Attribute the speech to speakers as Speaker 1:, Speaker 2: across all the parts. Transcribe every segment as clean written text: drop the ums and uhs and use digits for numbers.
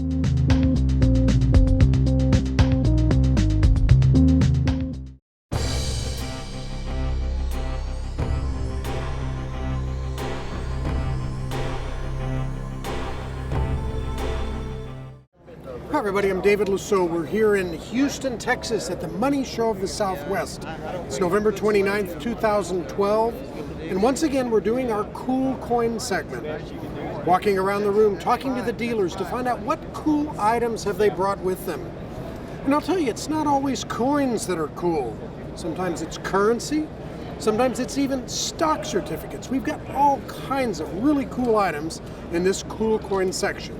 Speaker 1: Hi everybody, I'm David Lisot. We're here in Houston, Texas at the Money Show of the Southwest. It's November 29th, 2012, and once again we're doing our cool coin segment. Walking around the room, talking to the dealers to find out what cool items have they brought with them. And I'll tell you, it's not always coins that are cool. Sometimes it's currency, sometimes it's even stock certificates. We've got all kinds of really cool items in this cool coin section.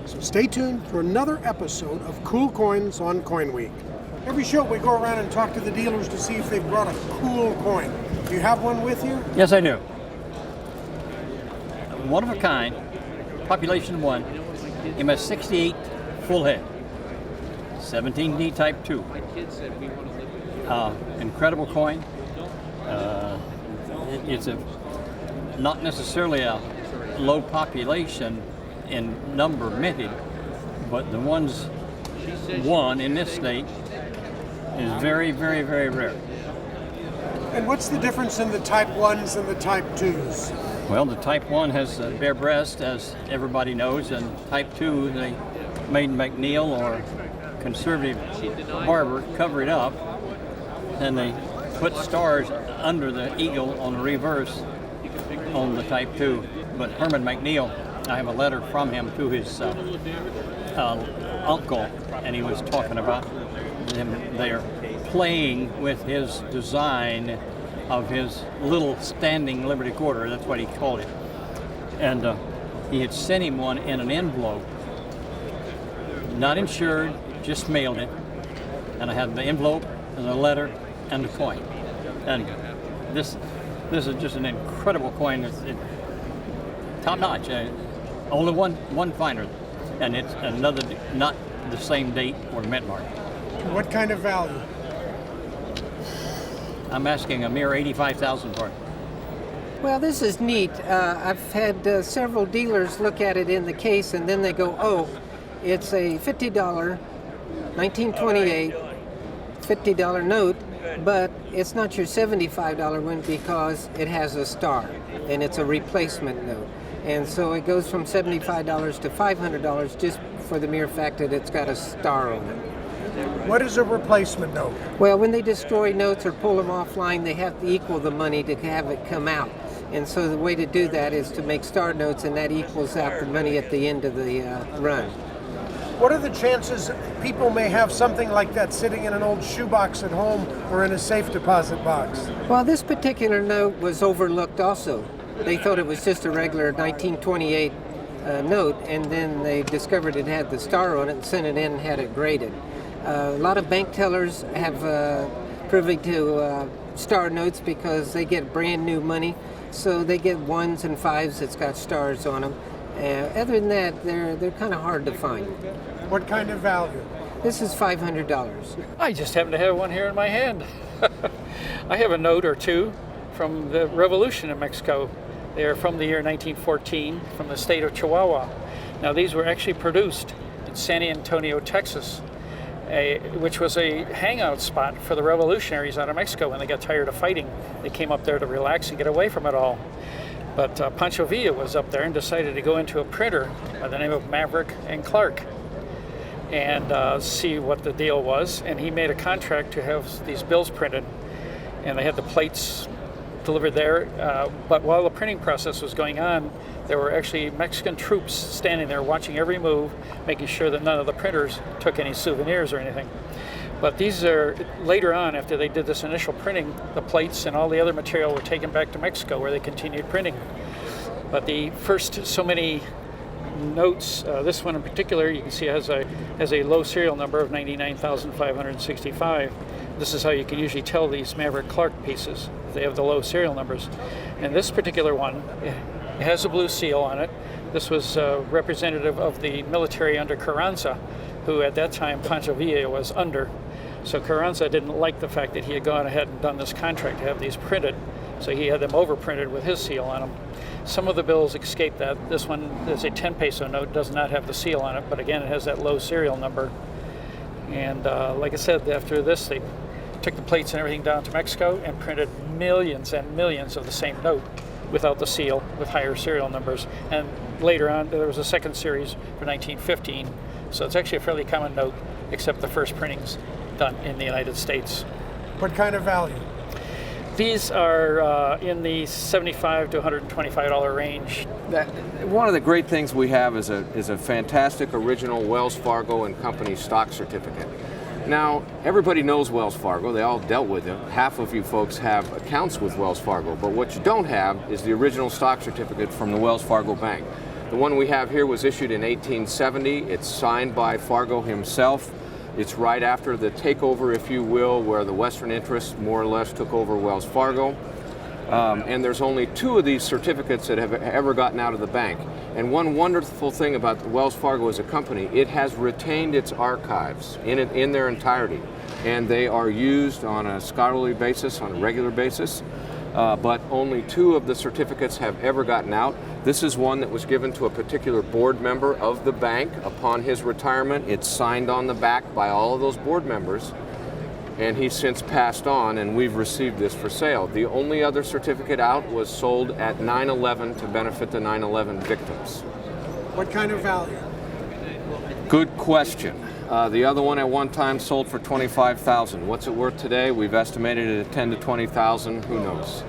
Speaker 1: So stay tuned for another episode of Cool Coins on Coinweek. Every show we go around and talk to the dealers to see if they've brought a cool coin. Do you have one with you?
Speaker 2: Yes, I do. One of a kind, population 1, MS68 full head, 17D type 2. Incredible coin. It's not necessarily a low population in number minted, but the ones won in this state is very, very, very rare.
Speaker 1: And what's the difference in the type 1s and the type 2s?
Speaker 2: Well, the type 1 has a bare breast, as everybody knows, and type 2, they made McNeil or conservative barber cover it up, and they put stars under the eagle on the reverse on the type 2. But Herman McNeil, I have a letter from him to his uncle, and he was talking about them there playing with his design of his little standing Liberty Quarter. That's what he called it. And he had sent him one in an envelope, not insured, just mailed it. And I had the envelope and the letter and the coin. And this is just an incredible coin. It's top notch. Only one finer, and it's another, not the same date or mint mark.
Speaker 1: What kind of value?
Speaker 2: I'm asking a mere $85,000 for it.
Speaker 3: Well, this is neat. I've had several dealers look at it in the case, and then they go, "Oh, it's a $50, 1928 $50 note, but it's not your $75 one because it has a star, and it's a replacement note." And so it goes from $75 to $500 just for the mere fact that it's got a star on it.
Speaker 1: What is a replacement note?
Speaker 3: Well, when they destroy notes or pull them offline, they have to equal the money to have it come out. And so the way to do that is to make star notes, and that equals out the money at the end of the run.
Speaker 1: What are the chances people may have something like that sitting in an old shoebox at home or in a safe deposit box?
Speaker 3: Well, this particular note was overlooked also. They thought it was just a regular 1928 note, and then they discovered it had the star on it and sent it in and had it graded. A lot of bank tellers have privy to star notes because they get brand new money, so they get 1s and 5s that's got stars on them. Other than that, they're kind of hard to find.
Speaker 1: What kind of value?
Speaker 3: This is $500.
Speaker 4: I just happen to have one here in my hand. I have a note or two from the Revolution in Mexico. They are from the year 1914 from the state of Chihuahua. Now these were actually produced in San Antonio, Texas, which was a hangout spot for the revolutionaries out of Mexico when they got tired of fighting. They came up there to relax and get away from it all. But Pancho Villa was up there and decided to go into a printer by the name of Maverick and Clark and see what the deal was. And he made a contract to have these bills printed, and they had the plates delivered there. But while the printing process was going on, there were actually Mexican troops standing there watching every move, making sure that none of the printers took any souvenirs or anything. But these are, later on, after they did this initial printing, the plates and all the other material were taken back to Mexico where they continued printing. But the first so many notes, this one in particular, you can see has a low serial number of 99,565. This is how you can usually tell these Maverick Clark pieces. They have the low serial numbers. And this particular one, it has a blue seal on it. This was representative of the military under Carranza, who at that time Pancho Villa was under. So Carranza didn't like the fact that he had gone ahead and done this contract to have these printed. So he had them overprinted with his seal on them. Some of the bills escape that. This one is a 10 peso note, does not have the seal on it, but again, it has that low serial number. And like I said, after this, they took the plates and everything down to Mexico and printed millions and millions of the same note without the seal, with higher serial numbers. And later on, there was a second series for 1915. So it's actually a fairly common note, except the first printing's done in the United States.
Speaker 1: What kind of value?
Speaker 4: These are in the $75 to $125 range.
Speaker 5: One of the great things we have is a fantastic original Wells Fargo and Company stock certificate. Now, everybody knows Wells Fargo. They all dealt with it. Half of you folks have accounts with Wells Fargo, but what you don't have is the original stock certificate from the Wells Fargo Bank. The one we have here was issued in 1870. It's signed by Fargo himself. It's right after the takeover, if you will, where the Western interests more or less took over Wells Fargo. And there's only 2 of these certificates that have ever gotten out of the bank. And one wonderful thing about the Wells Fargo as a company, it has retained its archives in their entirety. And they are used on a scholarly basis, on a regular basis. But only 2 of the certificates have ever gotten out. This is one that was given to a particular board member of the bank upon his retirement. It's signed on the back by all of those board members, and he's since passed on, and we've received this for sale. The only other certificate out was sold at 9/11 to benefit the 9/11 victims.
Speaker 1: What kind of value?
Speaker 5: Good question. The other one at one time sold for $25,000. What's it worth today? We've estimated it at $10,000 to $20,000. Who knows?